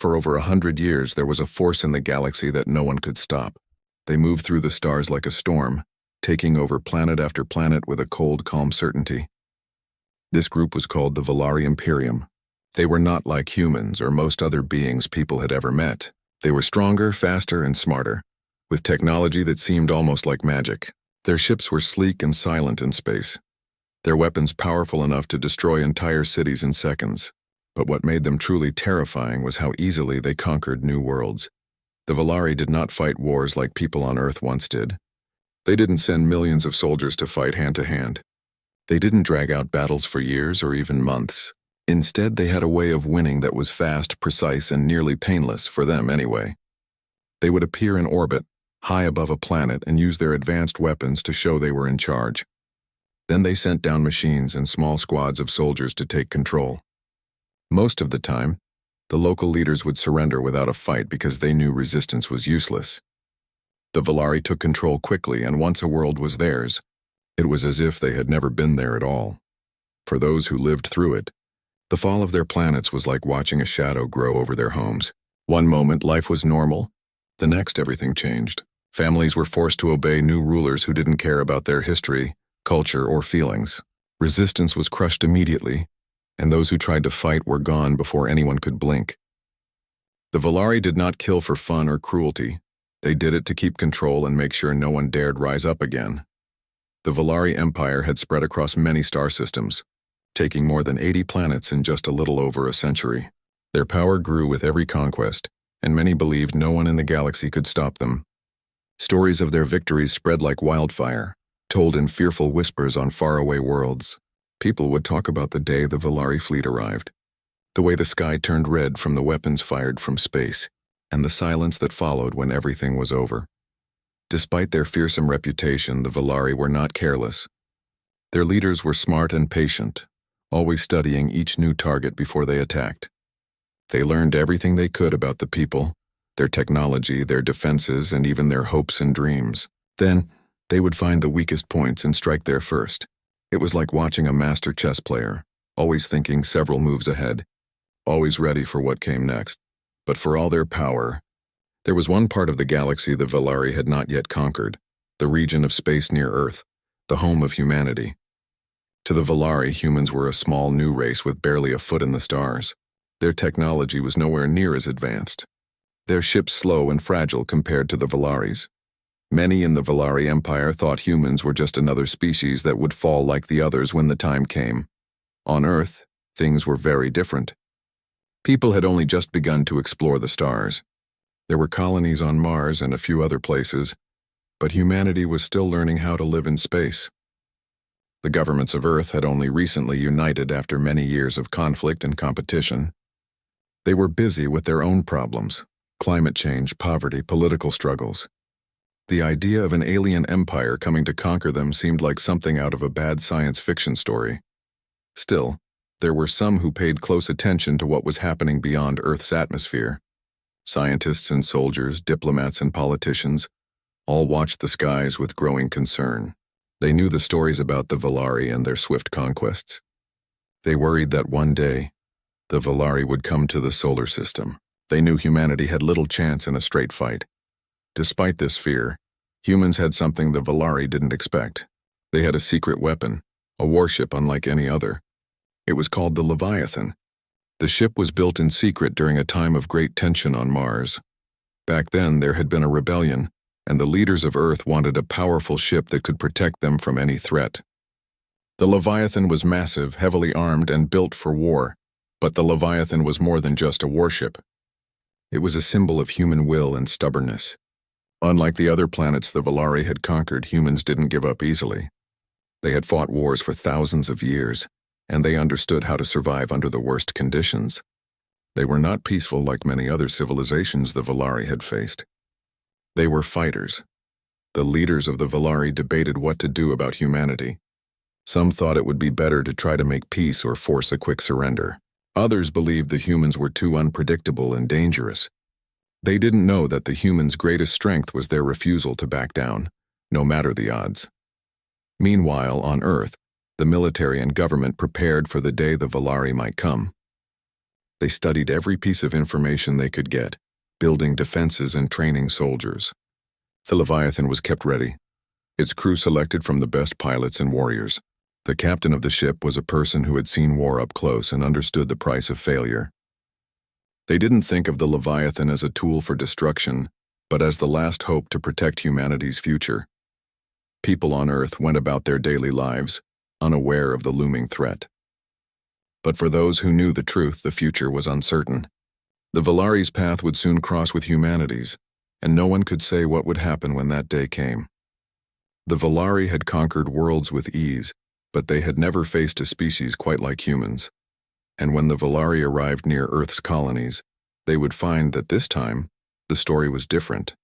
For over 100 years, there was a force in the galaxy that no one could stop. They moved through the stars like a storm, taking over planet after planet with a cold, calm certainty. This group was called the Valari Imperium. They were not like humans or most other beings people had ever met. They were stronger, faster, and smarter, with technology that seemed almost like magic. Their ships were sleek and silent in space, their weapons powerful enough to destroy entire cities in seconds. But what made them truly terrifying was how easily they conquered new worlds. The Valari did not fight wars like people on Earth once did. They didn't send millions of soldiers to fight hand-to-hand. They didn't drag out battles for years or even months. Instead, they had a way of winning that was fast, precise, and nearly painless, for them anyway. They would appear in orbit, high above a planet, and use their advanced weapons to show they were in charge. Then they sent down machines and small squads of soldiers to take control. Most of the time, the local leaders would surrender without a fight because they knew resistance was useless. The Valari took control quickly, and once a world was theirs, it was as if they had never been there at all. For those who lived through it, the fall of their planets was like watching a shadow grow over their homes. One moment, life was normal. The next, everything changed. Families were forced to obey new rulers who didn't care about their history, culture, or feelings. Resistance was crushed immediately, and those who tried to fight were gone before anyone could blink. The Valari did not kill for fun or cruelty. They did it to keep control and make sure no one dared rise up again. The Valari Empire had spread across many star systems, taking more than 80 planets in just a little over a century. Their power grew with every conquest, and many believed no one in the galaxy could stop them. Stories of their victories spread like wildfire, told in fearful whispers on faraway worlds. People would talk about the day the Valari fleet arrived, the way the sky turned red from the weapons fired from space, and the silence that followed when everything was over. Despite their fearsome reputation, the Valari were not careless. Their leaders were smart and patient, always studying each new target before they attacked. They learned everything they could about the people, their technology, their defenses, and even their hopes and dreams. Then, they would find the weakest points and strike there first. It was like watching a master chess player, always thinking several moves ahead, always ready for what came next. But for all their power, there was one part of the galaxy the Valari had not yet conquered, the region of space near Earth, the home of humanity. To the Valari, humans were a small new race with barely a foot in the stars. Their technology was nowhere near as advanced. Their ships slow and fragile compared to the Valaris. Many in the Valari Empire thought humans were just another species that would fall like the others when the time came. On Earth, things were very different. People had only just begun to explore the stars. There were colonies on Mars and a few other places, but humanity was still learning how to live in space. The governments of Earth had only recently united after many years of conflict and competition. They were busy with their own problems: climate change, poverty, political struggles. The idea of an alien empire coming to conquer them seemed like something out of a bad science fiction story. Still, there were some who paid close attention to what was happening beyond Earth's atmosphere. Scientists and soldiers, diplomats and politicians, all watched the skies with growing concern. They knew the stories about the Valari and their swift conquests. They worried that one day, the Valari would come to the solar system. They knew humanity had little chance in a straight fight. Despite this fear, humans had something the Valari didn't expect. They had a secret weapon, a warship unlike any other. It was called the Leviathan. The ship was built in secret during a time of great tension on Mars. Back then, there had been a rebellion, and the leaders of Earth wanted a powerful ship that could protect them from any threat. The Leviathan was massive, heavily armed, and built for war, but the Leviathan was more than just a warship. It was a symbol of human will and stubbornness. Unlike the other planets the Valari had conquered, humans didn't give up easily. They had fought wars for thousands of years, and they understood how to survive under the worst conditions. They were not peaceful like many other civilizations the Valari had faced. They were fighters. The leaders of the Valari debated what to do about humanity. Some thought it would be better to try to make peace or force a quick surrender. Others believed the humans were too unpredictable and dangerous. They didn't know that the humans' greatest strength was their refusal to back down, no matter the odds. Meanwhile, on Earth, the military and government prepared for the day the Valari might come. They studied every piece of information they could get, building defenses and training soldiers. The Leviathan was kept ready, its crew selected from the best pilots and warriors. The captain of the ship was a person who had seen war up close and understood the price of failure. They didn't think of the Leviathan as a tool for destruction, but as the last hope to protect humanity's future. People on Earth went about their daily lives, unaware of the looming threat. But for those who knew the truth, the future was uncertain. The Valari's path would soon cross with humanity's, and no one could say what would happen when that day came. The Valari had conquered worlds with ease, but they had never faced a species quite like humans. And when the Valari arrived near Earth's colonies, they would find that this time, the story was different.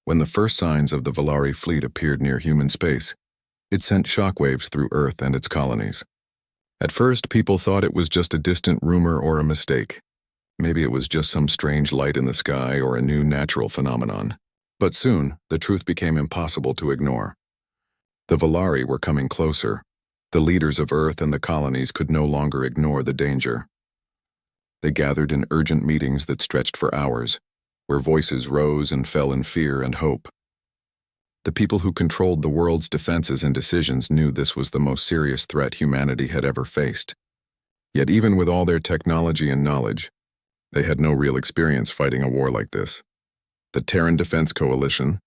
When the first signs of the Valari fleet appeared near human space, it sent shockwaves through Earth and its colonies. At first, people thought it was just a distant rumor or a mistake. Maybe it was just some strange light in the sky or a new natural phenomenon. But soon, the truth became impossible to ignore. The Valari were coming closer. The leaders of Earth and the colonies could no longer ignore the danger. They gathered in urgent meetings that stretched for hours, where voices rose and fell in fear and hope. The people who controlled the world's defenses and decisions knew this was the most serious threat humanity had ever faced. Yet even with all their technology and knowledge, they had no real experience fighting a war like this. The Terran Defense Coalition,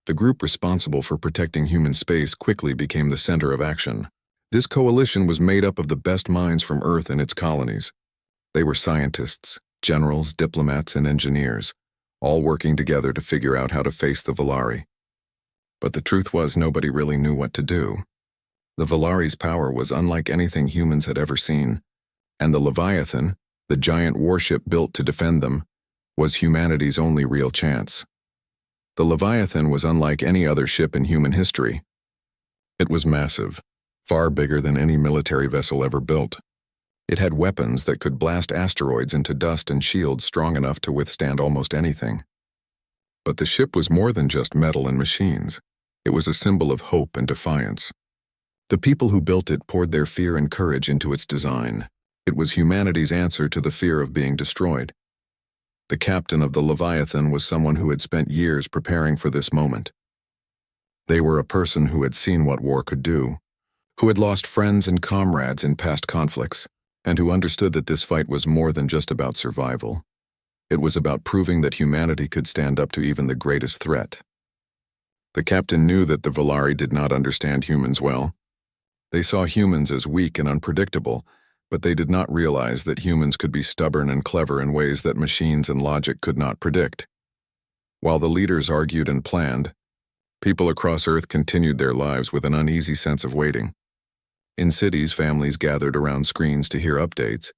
the group responsible for protecting human space, quickly became the center of action. This coalition was made up of the best minds from Earth and its colonies. They were scientists, generals, diplomats, and engineers, all working together to figure out how to face the Valari. But the truth was, nobody really knew what to do. The Valari's power was unlike anything humans had ever seen, and the Leviathan, the giant warship built to defend them, was humanity's only real chance. The Leviathan was unlike any other ship in human history. It was massive, far bigger than any military vessel ever built. It had weapons that could blast asteroids into dust and shields strong enough to withstand almost anything. But the ship was more than just metal and machines. It was a symbol of hope and defiance. The people who built it poured their fear and courage into its design. It was humanity's answer to the fear of being destroyed. The captain of the Leviathan was someone who had spent years preparing for this moment. They were a person who had seen what war could do, who had lost friends and comrades in past conflicts, and who understood that this fight was more than just about survival. It was about proving that humanity could stand up to even the greatest threat. The captain knew that the Valari did not understand humans well. They saw humans as weak and unpredictable, but they did not realize that humans could be stubborn and clever in ways that machines and logic could not predict. While the leaders argued and planned, people across Earth continued their lives with an uneasy sense of waiting. In cities, families gathered around screens to hear updates.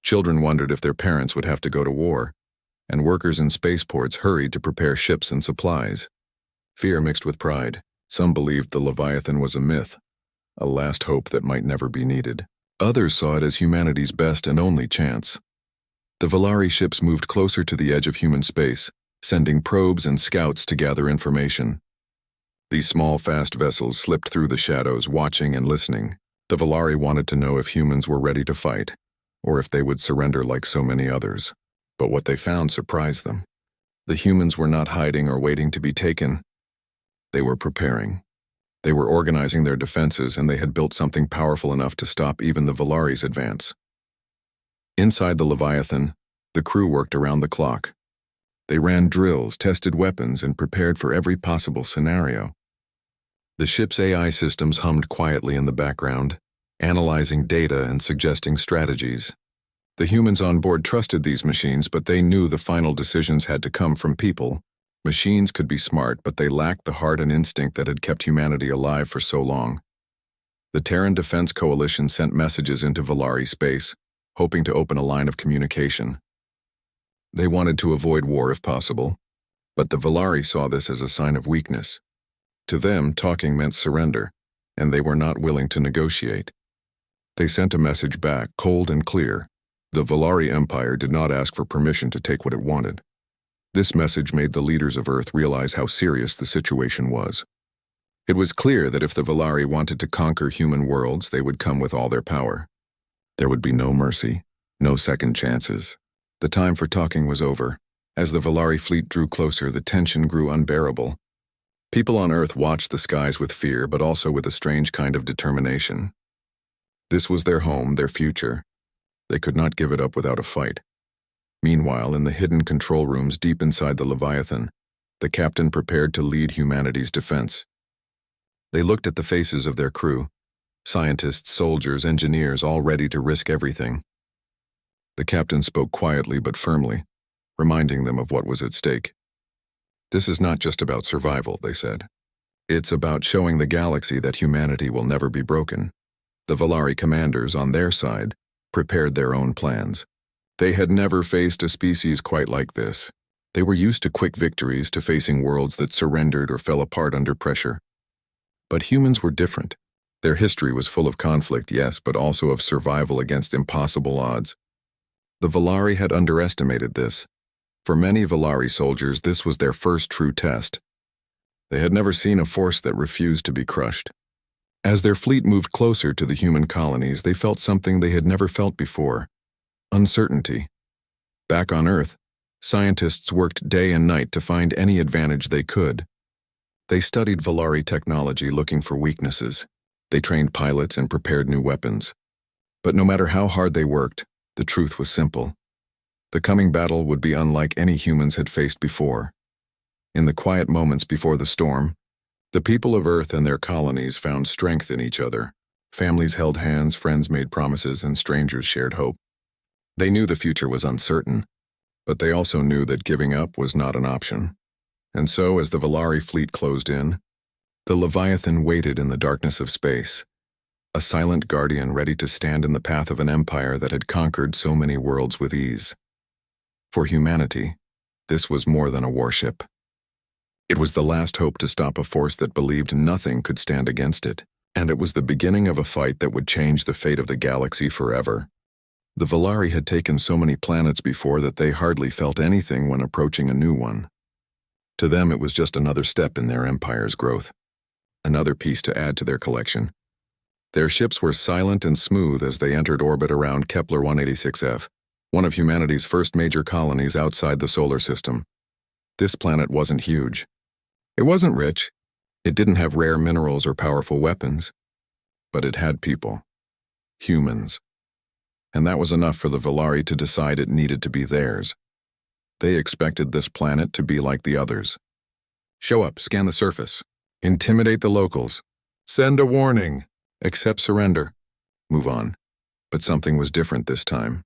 Children wondered if their parents would have to go to war, and workers in spaceports hurried to prepare ships and supplies. Fear mixed with pride. Some believed the Leviathan was a myth, a last hope that might never be needed. Others saw it as humanity's best and only chance. The Valari ships moved closer to the edge of human space, sending probes and scouts to gather information. These small, fast vessels slipped through the shadows, watching and listening. The Valari wanted to know if humans were ready to fight, or if they would surrender like so many others. But what they found surprised them. The humans were not hiding or waiting to be taken. They were preparing. They were organizing their defenses, and they had built something powerful enough to stop even the Valari's advance. Inside the Leviathan, the crew worked around the clock. They ran drills, tested weapons, and prepared for every possible scenario. The ship's AI systems hummed quietly in the background, analyzing data and suggesting strategies. The humans on board trusted these machines, but they knew the final decisions had to come from people. Machines could be smart, but they lacked the heart and instinct that had kept humanity alive for so long. The Terran Defense Coalition sent messages into Valari space, hoping to open a line of communication. They wanted to avoid war if possible, but the Valari saw this as a sign of weakness. To them, talking meant surrender, and they were not willing to negotiate. They sent a message back, cold and clear. The Valari Empire did not ask for permission to take what it wanted. This message made the leaders of Earth realize how serious the situation was. It was clear that if the Valari wanted to conquer human worlds, they would come with all their power. There would be no mercy, No second chances. The time for talking was over. As the Valari fleet drew closer, the tension grew unbearable. People on Earth watched the skies with fear, but also with a strange kind of determination. This was their home, their future. They could not give it up without a fight. Meanwhile, in the hidden control rooms deep inside the Leviathan, the captain prepared to lead humanity's defense. They looked at the faces of their crew, scientists, soldiers, engineers, all ready to risk everything. The captain spoke quietly but firmly, reminding them of what was at stake. This is not just about survival, they said. It's about showing the galaxy that humanity will never be broken. The Valari commanders, on their side, prepared their own plans. They had never faced a species quite like this. They were used to quick victories, to facing worlds that surrendered or fell apart under pressure. But humans were different. Their history was full of conflict, yes, but also of survival against impossible odds. The Valari had underestimated this. For many Valari soldiers, this was their first true test. They had never seen a force that refused to be crushed. As their fleet moved closer to the human colonies, they felt something they had never felt before: uncertainty. Back on Earth, scientists worked day and night to find any advantage they could. They studied Valari technology, looking for weaknesses. They trained pilots and prepared new weapons. But no matter how hard they worked, the truth was simple. The coming battle would be unlike any humans had faced before. In the quiet moments before the storm, the people of Earth and their colonies found strength in each other. Families held hands, friends made promises, and strangers shared hope. They knew the future was uncertain, but they also knew that giving up was not an option. And so, as the Valari fleet closed in, the Leviathan waited in the darkness of space, a silent guardian ready to stand in the path of an empire that had conquered so many worlds with ease. For humanity, this was more than a warship. It was the last hope to stop a force that believed nothing could stand against it, and it was the beginning of a fight that would change the fate of the galaxy forever. The Valari had taken so many planets before that they hardly felt anything when approaching a new one. To them, it was just another step in their empire's growth, another piece to add to their collection. Their ships were silent and smooth as they entered orbit around Kepler 186f, one of humanity's first major colonies outside the solar system. This planet wasn't huge. It wasn't rich. It didn't have rare minerals or powerful weapons. But it had people. Humans. And that was enough for the Valari to decide it needed to be theirs. They expected this planet to be like the others. Show up, scan the surface, intimidate the locals, send a warning, accept surrender, move on. But something was different this time.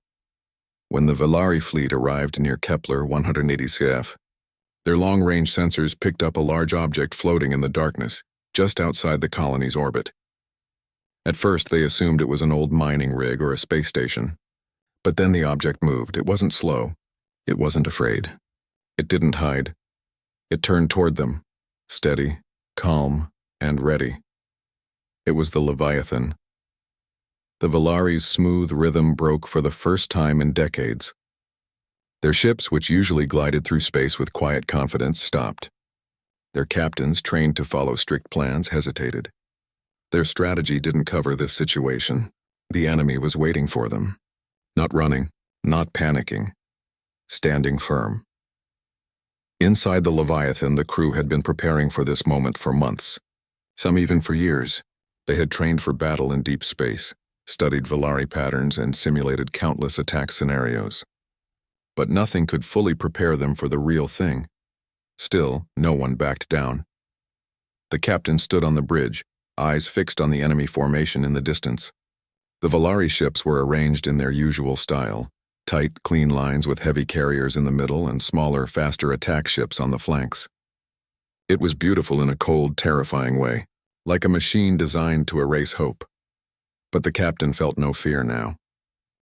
When the Valari fleet arrived near Kepler 186f, their long-range sensors picked up a large object floating in the darkness, just outside the colony's orbit. At first, they assumed it was an old mining rig or a space station. But then the object moved. It wasn't slow. It wasn't afraid. It didn't hide. It turned toward them, steady, calm, and ready. It was the Leviathan. The Valari's smooth rhythm broke for the first time in decades. Their ships, which usually glided through space with quiet confidence, stopped. Their captains, trained to follow strict plans, hesitated. Their strategy didn't cover this situation. The enemy was waiting for them. Not running, not panicking. Standing firm. Inside the Leviathan, the crew had been preparing for this moment for months. Some even for years. They had trained for battle in deep space, studied Valari patterns, and simulated countless attack scenarios. But nothing could fully prepare them for the real thing. Still, no one backed down. The captain stood on the bridge, eyes fixed on the enemy formation in the distance. The Valari ships were arranged in their usual style, tight, clean lines with heavy carriers in the middle and smaller, faster attack ships on the flanks. It was beautiful in a cold, terrifying way, like a machine designed to erase hope. But the captain felt no fear now.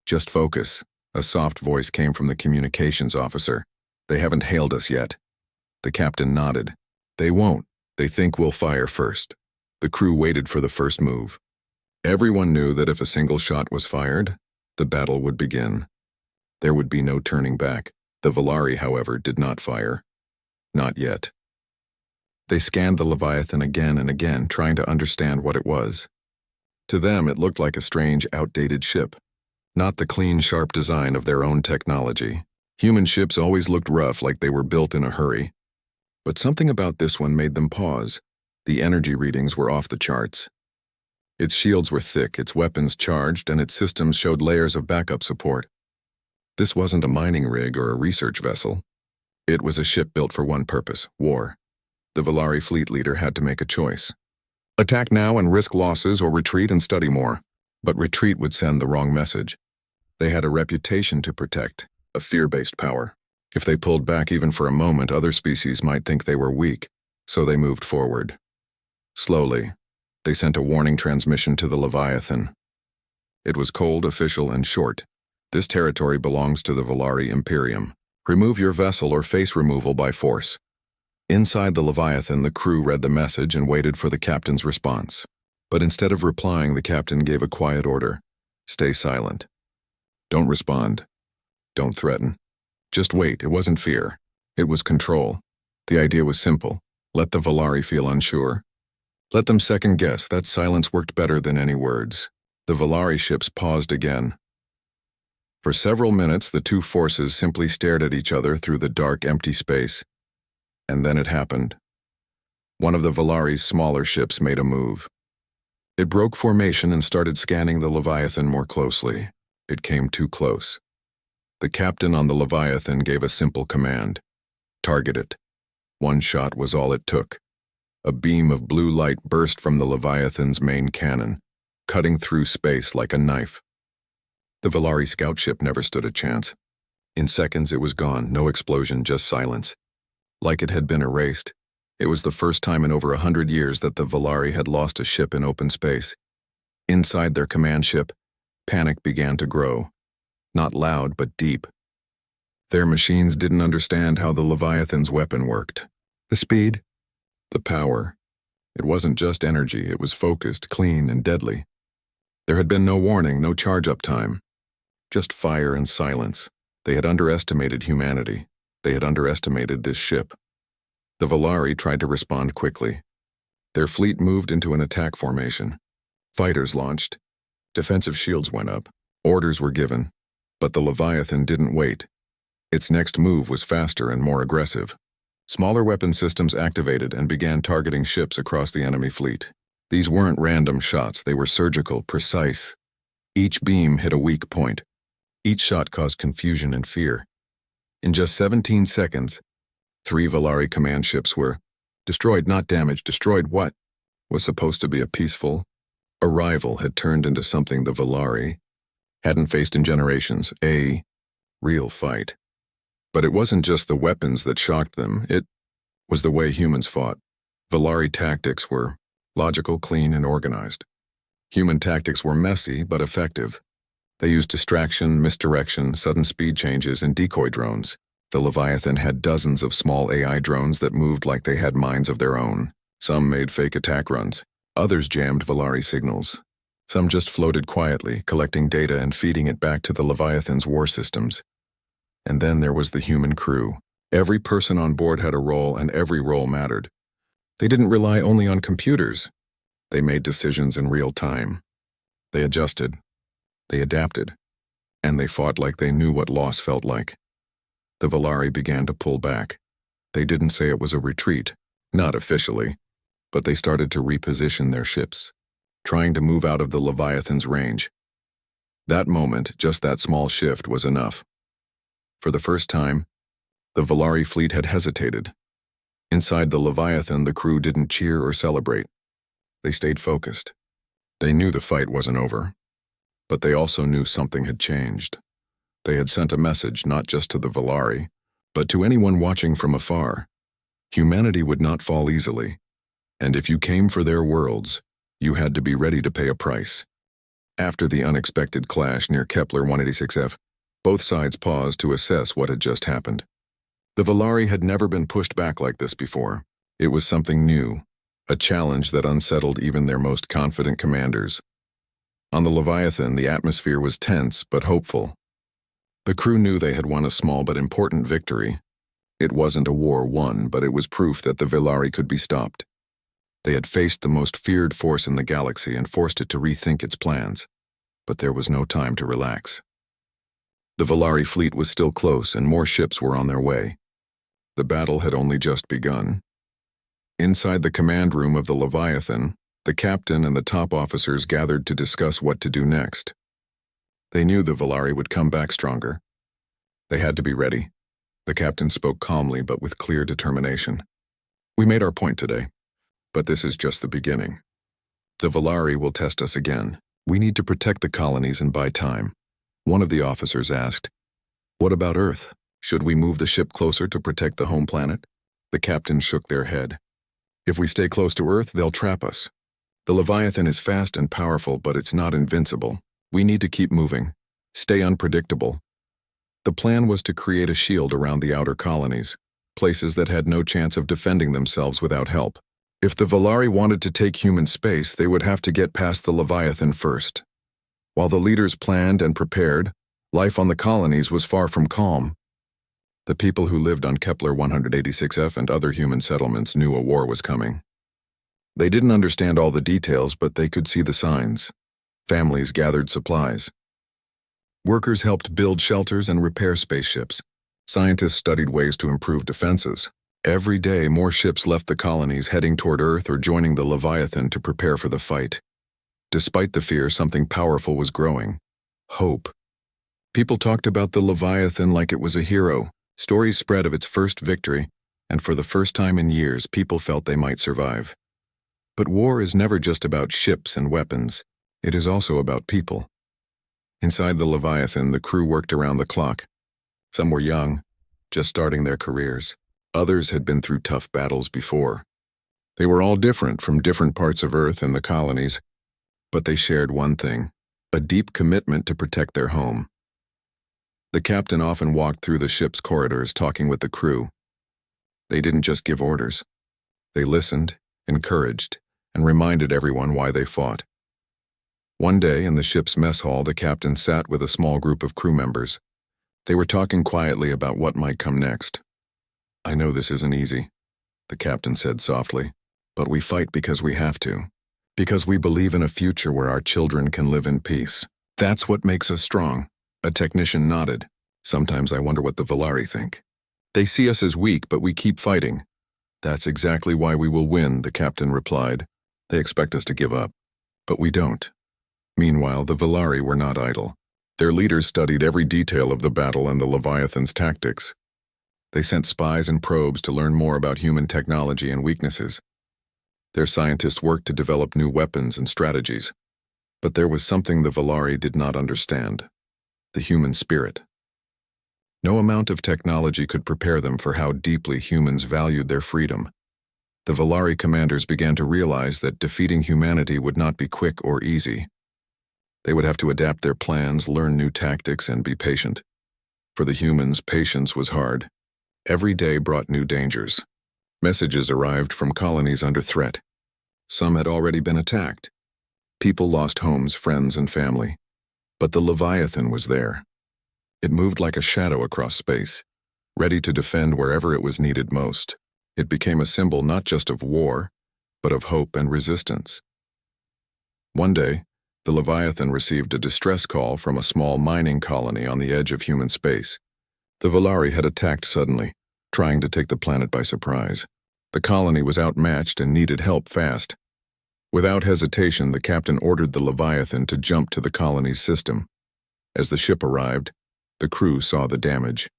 Just focus. A soft voice came from the communications officer. They haven't hailed us yet. The captain nodded. They won't. They think we'll fire first. The crew waited for the first move. Everyone knew that if a single shot was fired, the battle would begin. There would be no turning back. The Valari, however, did not fire. Not yet. They scanned the Leviathan again and again, trying to understand what it was. To them, it looked like a strange, outdated ship. not the clean, sharp design of their own technology. Human ships always looked rough, like they were built in a hurry. But something about this one made them pause. The energy readings were off the charts. Its shields were thick, its weapons charged, and its systems showed layers of backup support. This wasn't a mining rig or a research vessel. It was a ship built for one purpose: war. The Valari fleet leader had to make a choice. Attack now and risk losses, or retreat and study more. But retreat would send the wrong message. They had a reputation to protect, a fear-based power. If they pulled back even for a moment, other species might think they were weak, so they moved forward. Slowly, they sent a warning transmission to the Leviathan. It was cold, official, and short. This territory belongs to the Valari Imperium. Remove your vessel or face removal by force. Inside the Leviathan, the crew read the message and waited for the captain's response. But instead of replying, the captain gave a quiet order: stay silent. Don't respond. Don't threaten. Just wait. It wasn't fear. It was control. The idea was simple. Let the Valari feel unsure. Let them second guess. That silence worked better than any words. The Valari ships paused again. For several minutes, the two forces simply stared at each other through the dark, empty space. And then it happened. One of the Valari's smaller ships made a move. It broke formation and started scanning the Leviathan more closely. It came too close. The captain on the Leviathan gave a simple command: target it. One shot was all it took. A beam of blue light burst from the Leviathan's main cannon, cutting through space like a knife. The Valari scout ship never stood a chance. In seconds it was gone, no explosion, just silence. Like it had been erased. It was the first time in over 100 years that the Valari had lost a ship in open space. Inside their command ship, panic began to grow. Not loud, but deep. Their machines didn't understand how the Leviathan's weapon worked. The speed, the power. It wasn't just energy, it was focused, clean, and deadly. There had been no warning, no charge-up time. Just fire and silence. They had underestimated humanity. They had underestimated this ship. The Valari tried to respond quickly. Their fleet moved into an attack formation. Fighters launched. Defensive shields went up. Orders were given. But the Leviathan didn't wait. Its next move was faster and more aggressive. Smaller weapon systems activated and began targeting ships across the enemy fleet. These weren't random shots, they were surgical, precise. Each beam hit a weak point. Each shot caused confusion and fear. In just 17 seconds, 3 Valari command ships were destroyed, not damaged. Destroyed what was supposed to be a peaceful arrival had turned into something the Valari hadn't faced in generations, a real fight. But it wasn't just the weapons that shocked them, it was the way humans fought. Valari tactics were logical, clean, and organized. Human tactics were messy but effective. They used distraction, misdirection, sudden speed changes, and decoy drones. The Leviathan had dozens of small AI drones that moved like they had minds of their own. Some made fake attack runs. Others jammed Valari signals. Some just floated quietly, collecting data and feeding it back to the Leviathan's war systems. And then there was the human crew. Every person on board had a role, and every role mattered. They didn't rely only on computers. They made decisions in real time. They adjusted. They adapted. And they fought like they knew what loss felt like. The Valari began to pull back. They didn't say it was a retreat, not officially, but they started to reposition their ships, trying to move out of the Leviathan's range. That moment, just that small shift, was enough. For the first time, the Valari fleet had hesitated. Inside the Leviathan, the crew didn't cheer or celebrate. They stayed focused. They knew the fight wasn't over. But they also knew something had changed. They had sent a message not just to the Valari, but to anyone watching from afar. Humanity would not fall easily. And if you came for their worlds, you had to be ready to pay a price. After the unexpected clash near Kepler 186f, both sides paused to assess what had just happened. The Valari had never been pushed back like this before. It was something new, a challenge that unsettled even their most confident commanders. On the Leviathan, the atmosphere was tense but hopeful. The crew knew they had won a small but important victory. It wasn't a war won, but it was proof that the Valari could be stopped. They had faced the most feared force in the galaxy and forced it to rethink its plans. but there was no time to relax. The Valari fleet was still close and more ships were on their way. The battle had only just begun. Inside the command room of the Leviathan, the captain and the top officers gathered to discuss what to do next. They knew the Valari would come back stronger. They had to be ready. The captain spoke calmly but with clear determination. "We made our point today, but this is just the beginning. The Valari will test us again. We need to protect the colonies and buy time." One of the officers asked, "What about Earth? Should we move the ship closer to protect the home planet?" The captains shook their head. "If we stay close to Earth, they'll trap us. The Leviathan is fast and powerful, but it's not invincible. We need to keep moving, stay unpredictable." The plan was to create a shield around the outer colonies, places that had no chance of defending themselves without help. If the Valari wanted to take human space, they would have to get past the Leviathan first. While the leaders planned and prepared, life on the colonies was far from calm. The people who lived on Kepler 186F and other human settlements knew a war was coming. They didn't understand all the details, but they could see the signs. Families gathered supplies. Workers helped build shelters and repair spaceships. Scientists studied ways to improve defenses. Every day, more ships left the colonies heading toward Earth or joining the Leviathan to prepare for the fight. Despite the fear, something powerful was growing: hope. People talked about the Leviathan like it was a hero. Stories spread of its first victory, and for the first time in years, people felt they might survive. But war is never just about ships and weapons. It is also about people. Inside the Leviathan, the crew worked around the clock. Some were young, just starting their careers. Others had been through tough battles before. They were all different from different parts of Earth and the colonies, but they shared one thing: a deep commitment to protect their home. The captain often walked through the ship's corridors talking with the crew. They didn't just give orders. They listened, encouraged, and reminded everyone why they fought. One day in the ship's mess hall, the captain sat with a small group of crew members. They were talking quietly about what might come next. "I know this isn't easy," the captain said softly, "but we fight because we have to. Because we believe in a future where our children can live in peace. That's what makes us strong." A technician nodded. "Sometimes I wonder what the Valari think. They see us as weak, but we keep fighting." "That's exactly why we will win," the captain replied. "They expect us to give up, but we don't." Meanwhile, the Valari were not idle. Their leaders studied every detail of the battle and the Leviathan's tactics. They sent spies and probes to learn more about human technology and weaknesses. Their scientists worked to develop new weapons and strategies. But there was something the Valari did not understand: the human spirit. No amount of technology could prepare them for how deeply humans valued their freedom. The Valari commanders began to realize that defeating humanity would not be quick or easy. They would have to adapt their plans, learn new tactics, and be patient. For the humans, patience was hard. Every day brought new dangers. Messages arrived from colonies under threat. Some had already been attacked. People lost homes, friends, and family. But the Leviathan was there. It moved like a shadow across space, ready to defend wherever it was needed most. It became a symbol not just of war, but of hope and resistance. One day, the Leviathan received a distress call from a small mining colony on the edge of human space. The Valari had attacked suddenly, trying to take the planet by surprise. The colony was outmatched and needed help fast. Without hesitation, the captain ordered the Leviathan to jump to the colony's system. As the ship arrived, the crew saw the damage.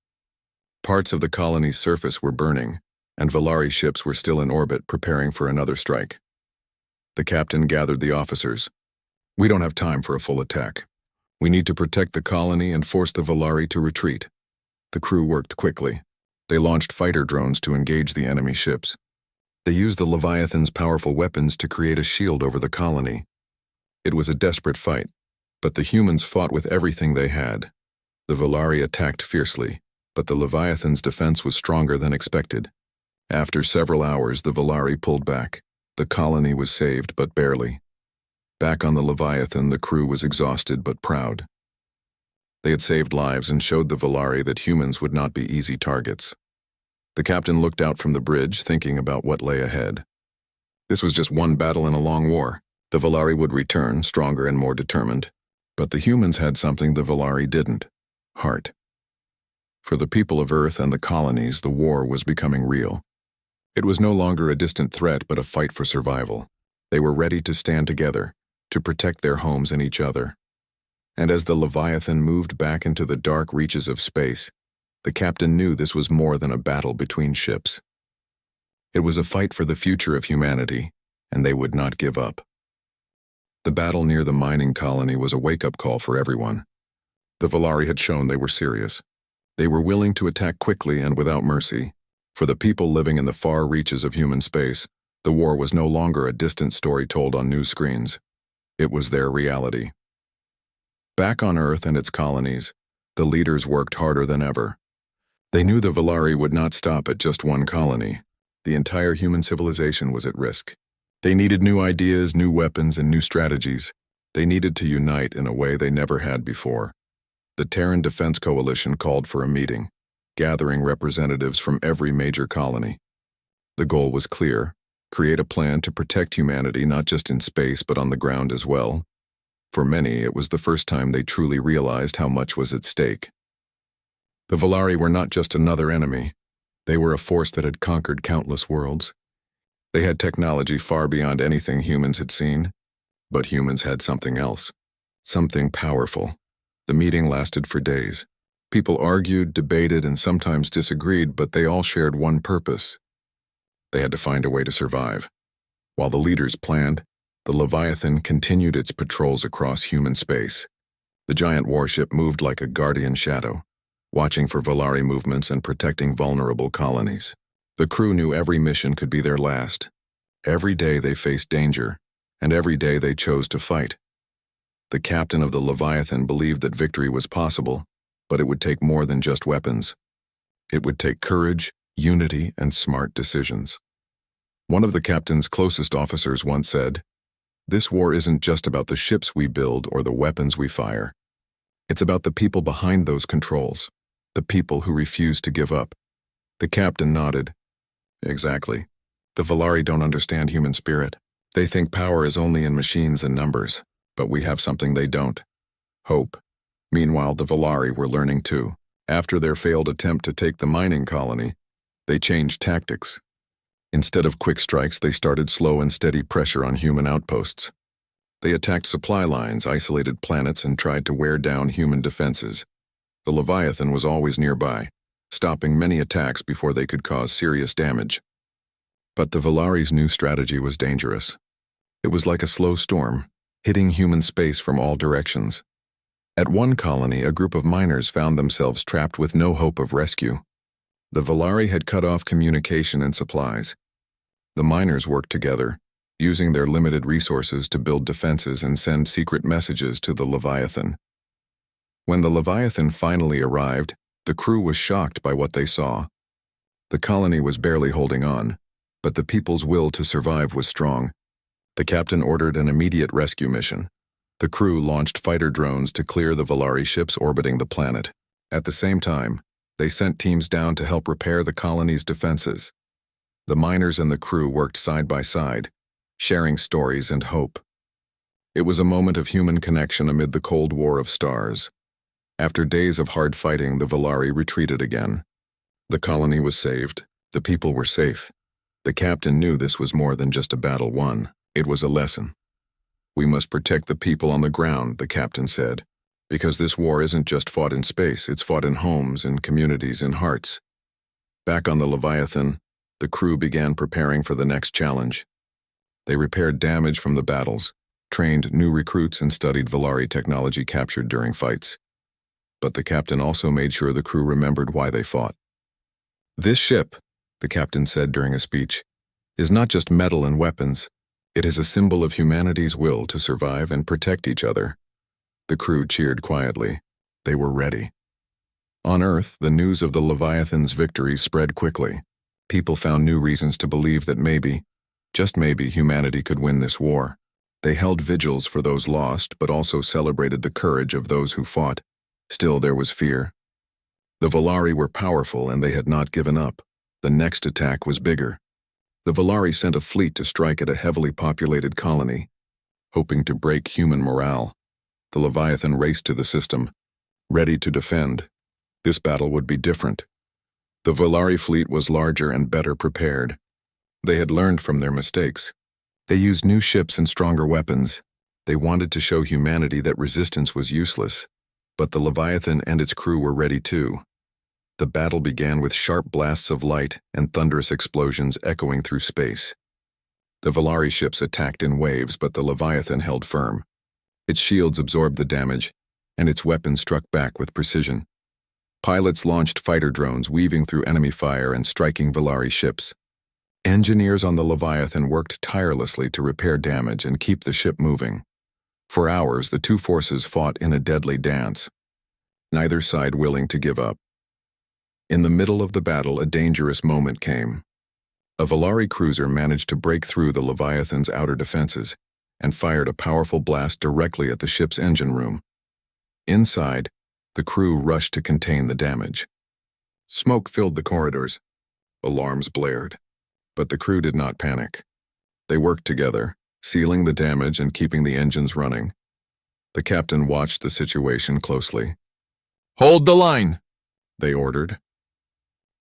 Parts of the colony's surface were burning, and Valari ships were still in orbit preparing for another strike. The captain gathered the officers. "We don't have time for a full attack. We need to protect the colony and force the Valari to retreat." The crew worked quickly. They launched fighter drones to engage the enemy ships. They used the Leviathan's powerful weapons to create a shield over the colony. It was a desperate fight, but the humans fought with everything they had. The Valari attacked fiercely, but the Leviathan's defense was stronger than expected. After several hours, the Valari pulled back. The colony was saved, but barely. Back on the Leviathan, the crew was exhausted but proud. They had saved lives and showed the Valari that humans would not be easy targets. The captain looked out from the bridge, thinking about what lay ahead. This was just one battle in a long war. The Valari would return, stronger and more determined. But the humans had something the Valari didn't: heart. For the people of Earth and the colonies, the war was becoming real. It was no longer a distant threat, but a fight for survival. They were ready to stand together, to protect their homes and each other. And as the Leviathan moved back into the dark reaches of space, the captain knew this was more than a battle between ships. It was a fight for the future of humanity, and they would not give up. The battle near the mining colony was a wake-up call for everyone. The Valari had shown they were serious. They were willing to attack quickly and without mercy. For the people living in the far reaches of human space, the war was no longer a distant story told on news screens. It was their reality. Back on Earth and its colonies, the leaders worked harder than ever. They knew the Valari would not stop at just one colony. The entire human civilization was at risk. They needed new ideas, new weapons, and new strategies. They needed to unite in a way they never had before. The Terran Defense Coalition called for a meeting, gathering representatives from every major colony. The goal was clear: create a plan to protect humanity not just in space but on the ground as well. For many, it was the first time they truly realized how much was at stake. The Valari were not just another enemy. They were a force that had conquered countless worlds. They had technology far beyond anything humans had seen. But humans had something else. Something powerful. The meeting lasted for days. People argued, debated, and sometimes disagreed, but they all shared one purpose. They had to find a way to survive. While the leaders planned, the Leviathan continued its patrols across human space. The giant warship moved like a guardian shadow, watching for Valari movements and protecting vulnerable colonies. The crew knew every mission could be their last. Every day they faced danger, and every day they chose to fight. The captain of the Leviathan believed that victory was possible, but it would take more than just weapons. It would take courage, unity, and smart decisions. One of the captain's closest officers once said, "This war isn't just about the ships we build or the weapons we fire. It's about the people behind those controls, the people who refuse to give up." The captain nodded. Exactly. The Valari don't understand human spirit. They think power is only in machines and numbers, but we have something they don't: hope. Meanwhile, the Valari were learning too. After their failed attempt to take the mining colony, they changed tactics. Instead of quick strikes, they started slow and steady pressure on human outposts. They attacked supply lines, isolated planets, and tried to wear down human defenses. The Leviathan was always nearby, stopping many attacks before they could cause serious damage. But the Valari's new strategy was dangerous. It was like a slow storm, hitting human space from all directions. At one colony, a group of miners found themselves trapped with no hope of rescue. The Valari had cut off communication and supplies. The miners worked together, using their limited resources to build defenses and send secret messages to the Leviathan. When the Leviathan finally arrived, the crew was shocked by what they saw. The colony was barely holding on, but the people's will to survive was strong. The captain ordered an immediate rescue mission. The crew launched fighter drones to clear the Valari ships orbiting the planet. At the same time, they sent teams down to help repair the colony's defenses. The miners and the crew worked side by side, sharing stories and hope. It was a moment of human connection amid the Cold War of stars. After days of hard fighting, the Valari retreated again. The colony was saved. The people were safe. The captain knew this was more than just a battle won. It was a lesson. "We must protect the people on the ground," the captain said, "because this war isn't just fought in space, it's fought in homes, in communities, in hearts." Back on the Leviathan, the crew began preparing for the next challenge. They repaired damage from the battles, trained new recruits, and studied Valari technology captured during fights. But the captain also made sure the crew remembered why they fought. "This ship," the captain said during a speech, "is not just metal and weapons. It is a symbol of humanity's will to survive and protect each other." The crew cheered quietly. They were ready. On Earth, the news of the Leviathan's victory spread quickly. People found new reasons to believe that maybe, just maybe, humanity could win this war. They held vigils for those lost, but also celebrated the courage of those who fought. Still, there was fear. The Valari were powerful, and they had not given up. The next attack was bigger. The Valari sent a fleet to strike at a heavily populated colony, hoping to break human morale. The Leviathan raced to the system, ready to defend. This battle would be different. The Volari fleet was larger and better prepared. They had learned from their mistakes. They used new ships and stronger weapons. They wanted to show humanity that resistance was useless. But the Leviathan and its crew were ready too. The battle began with sharp blasts of light and thunderous explosions echoing through space. The Volari ships attacked in waves, but the Leviathan held firm. Its shields absorbed the damage, and its weapons struck back with precision. Pilots launched fighter drones, weaving through enemy fire and striking Volari ships. Engineers on the Leviathan worked tirelessly to repair damage and keep the ship moving. For hours, the two forces fought in a deadly dance, neither side willing to give up. In the middle of the battle, a dangerous moment came. A Volari cruiser managed to break through the Leviathan's outer defenses and fired a powerful blast directly at the ship's engine room. Inside, the crew rushed to contain the damage. Smoke filled the corridors. Alarms blared. But the crew did not panic. They worked together, sealing the damage and keeping the engines running. The captain watched the situation closely. "Hold the line," they ordered.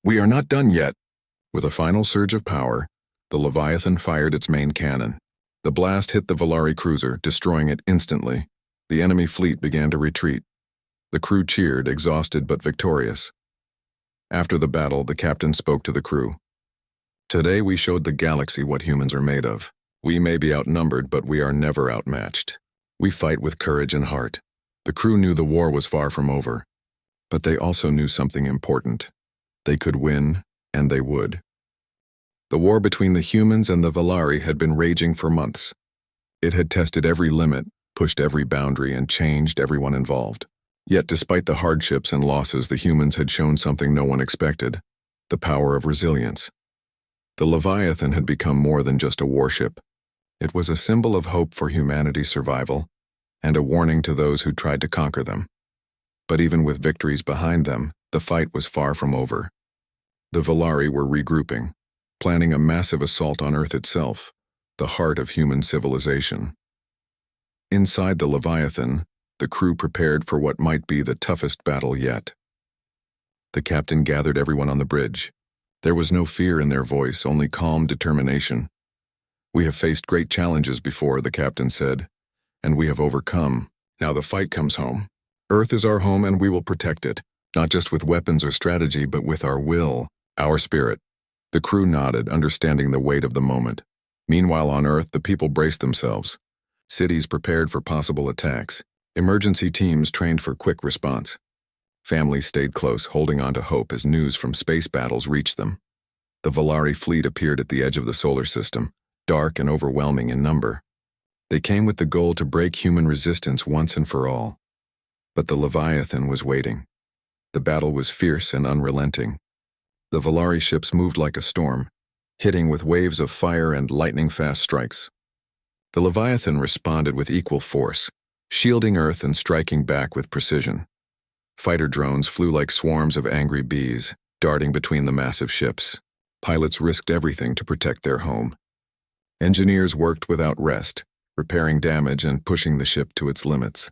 "We are not done yet." With a final surge of power, the Leviathan fired its main cannon. The blast hit the Volari cruiser, destroying it instantly. The enemy fleet began to retreat. The crew cheered, exhausted but victorious. After the battle, the captain spoke to the crew. "Today we showed the galaxy what humans are made of. We may be outnumbered, but we are never outmatched. We fight with courage and heart." The crew knew the war was far from over, but they also knew something important. They could win, and they would. The war between the humans and the Volari had been raging for months. It had tested every limit, pushed every boundary, and changed everyone involved. Yet despite the hardships and losses, the humans had shown something no one expected: the power of resilience. The Leviathan had become more than just a warship. It was a symbol of hope for humanity's survival, and a warning to those who tried to conquer them. But even with victories behind them, the fight was far from over. The Volari were regrouping, planning a massive assault on Earth itself, the heart of human civilization. Inside the Leviathan, the crew prepared for what might be the toughest battle yet. The captain gathered everyone on the bridge. There was no fear in their voice, only calm determination. "We have faced great challenges before," the captain said, "and we have overcome. Now the fight comes home. Earth is our home, and we will protect it, not just with weapons or strategy, but with our will, our spirit." The crew nodded, understanding the weight of the moment. Meanwhile on Earth, the people braced themselves. Cities prepared for possible attacks. Emergency teams trained for quick response. Families stayed close, holding on to hope as news from space battles reached them. The Volari fleet appeared at the edge of the solar system, dark and overwhelming in number. They came with the goal to break human resistance once and for all. But the Leviathan was waiting. The battle was fierce and unrelenting. The Volari ships moved like a storm, hitting with waves of fire and lightning-fast strikes. The Leviathan responded with equal force, shielding Earth and striking back with precision. Fighter drones flew like swarms of angry bees, darting between the massive ships. Pilots risked everything to protect their home. Engineers worked without rest, repairing damage and pushing the ship to its limits.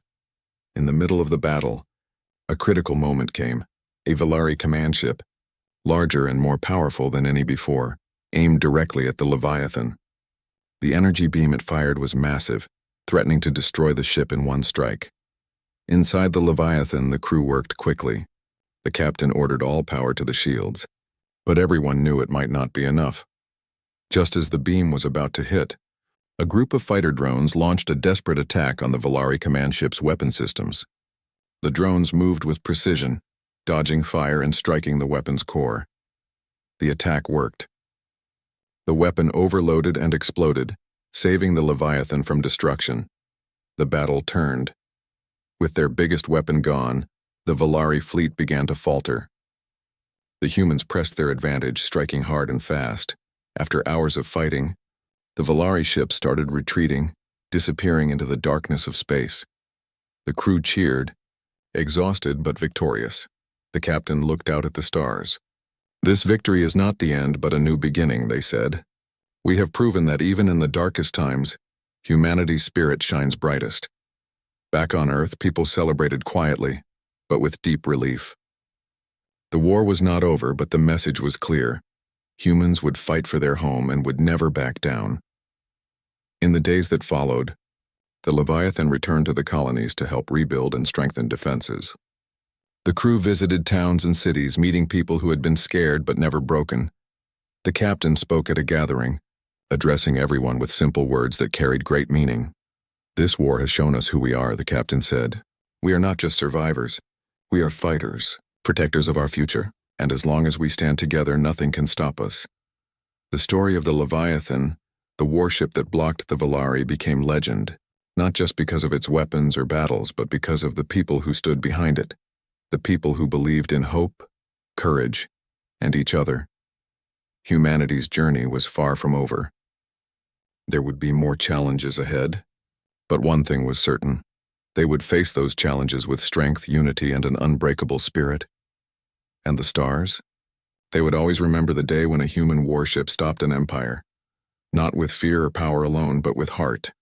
In the middle of the battle, a critical moment came. A Volari command ship, larger and more powerful than any before, aimed directly at the Leviathan. The energy beam it fired was massive, threatening to destroy the ship in one strike. Inside the Leviathan, the crew worked quickly. The captain ordered all power to the shields, but everyone knew it might not be enough. Just as the beam was about to hit, a group of fighter drones launched a desperate attack on the Volari command ship's weapon systems. The drones moved with precision, dodging fire and striking the weapon's core. The attack worked. The weapon overloaded and exploded, saving the Leviathan from destruction. The battle turned. With their biggest weapon gone, the Volari fleet began to falter. The humans pressed their advantage, striking hard and fast. After hours of fighting, the Volari ship started retreating, disappearing into the darkness of space. The crew cheered, exhausted but victorious. The captain looked out at the stars. "This victory is not the end, but a new beginning," they said. "We have proven that even in the darkest times, humanity's spirit shines brightest." Back on Earth, people celebrated quietly, but with deep relief. The war was not over, but the message was clear. Humans would fight for their home and would never back down. In the days that followed, the Leviathan returned to the colonies to help rebuild and strengthen defenses. The crew visited towns and cities, meeting people who had been scared but never broken. The captain spoke at a gathering, addressing everyone with simple words that carried great meaning. "This war has shown us who we are," the captain said. "We are not just survivors. We are fighters, protectors of our future, and as long as we stand together, nothing can stop us." The story of the Leviathan, the warship that blocked the Valari, became legend, not just because of its weapons or battles, but because of the people who stood behind it, the people who believed in hope, courage, and each other. Humanity's journey was far from over. There would be more challenges ahead, but one thing was certain. They would face those challenges with strength, unity, and an unbreakable spirit. And the stars? They would always remember the day when a human warship stopped an empire, not with fear or power alone, but with heart.